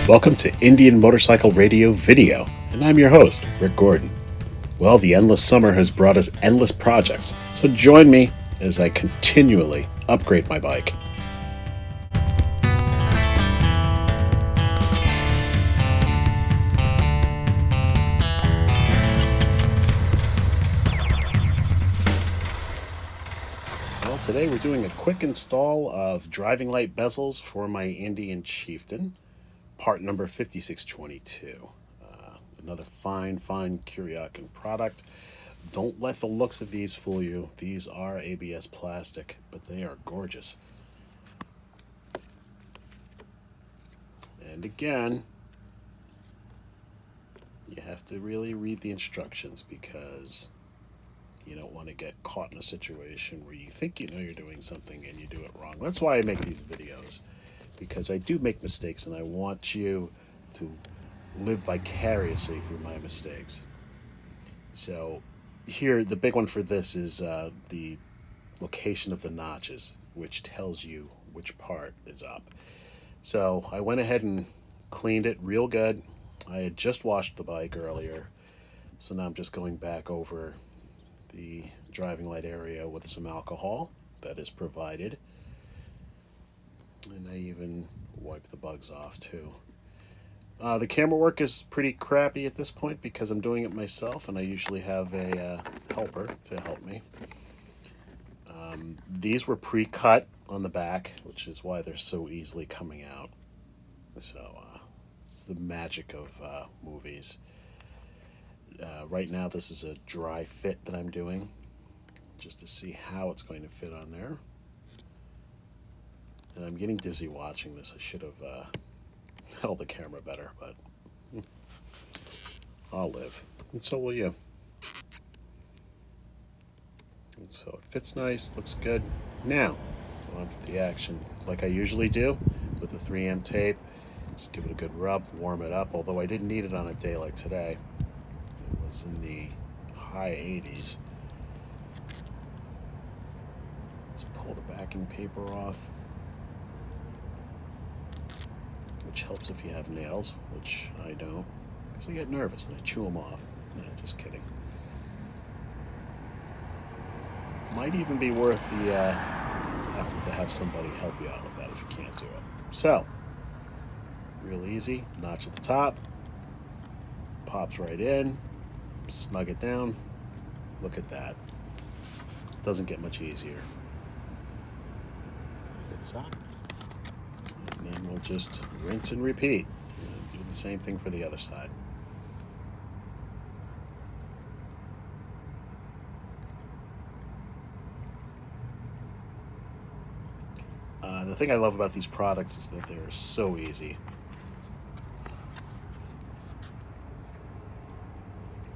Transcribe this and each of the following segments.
Welcome to Indian Motorcycle Radio Video, and I'm your host, Rick Gordon. Well, the endless summer has brought us endless projects, so join me as I continually upgrade my bike. Well, today we're doing a quick install of driving light bezels for my Indian Chieftain, part number 5622. Another fine Kuryakyn product. Don't let the looks of these fool you. These are ABS plastic, but they are gorgeous. And again, you have to really read the instructions because you don't want to get caught in a situation where you think you know you're doing something and you do it wrong. That's why I make these videos, because I do make mistakes and I want you to live vicariously through my mistakes. So here, the big one for this is the location of the notches, which tells you which part is up. So I went ahead and cleaned it real good. I had just washed the bike earlier, so now I'm just going back over the driving light area with some alcohol that is provided. And I even wipe the bugs off too. The camera work is pretty crappy at this point because I'm doing it myself, and I usually have a helper to help me. These were pre-cut on the back, which is why they're so easily coming out. So it's the magic of movies. Right now this is a dry fit that I'm doing, just to see how it's going to fit on there. And I'm getting dizzy watching this. I should have held the camera better, but I'll live. And so will you. And so it fits nice, looks good. Now, on for the action. Like I usually do with the 3M tape. Just give it a good rub, warm it up, although I didn't need it on a day like today. It was in the high 80s. Let's pull the backing paper off, which helps if you have nails, which I don't, because I get nervous and I chew them off. No, just kidding. Might even be worth the effort to have somebody help you out with that if you can't do it. So, real easy, notch at the top, pops right in, snug it down. Look at that. Doesn't get much easier. And then we'll just rinse and repeat. And do the same thing for the other side. The thing I love about these products is that they're so easy.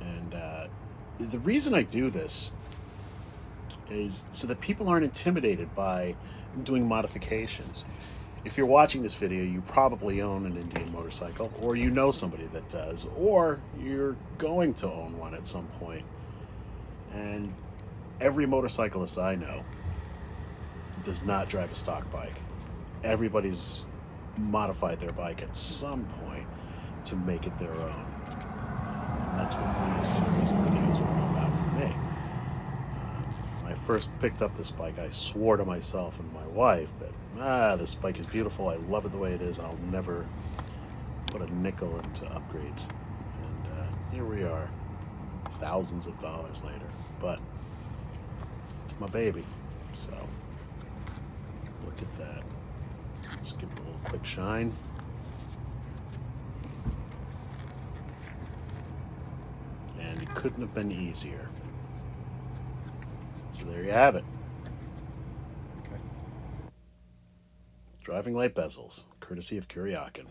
And the reason I do this is so that people aren't intimidated by doing modifications. If you're watching this video, you probably own an Indian motorcycle, or you know somebody that does, or you're going to own one at some point. And every motorcyclist I know does not drive a stock bike. Everybody's modified their bike at some point to make it their own. And that's what these series of videos are all about for me. When I first picked up this bike, I swore to myself and my wife that, this bike is beautiful, I love it the way it is, I'll never put a nickel into upgrades. And here we are, thousands of dollars later. But it's my baby, so look at that. Just give it a little quick shine. And it couldn't have been easier. So there you have it. Okay. Driving light bezels, courtesy of Kuryakyn.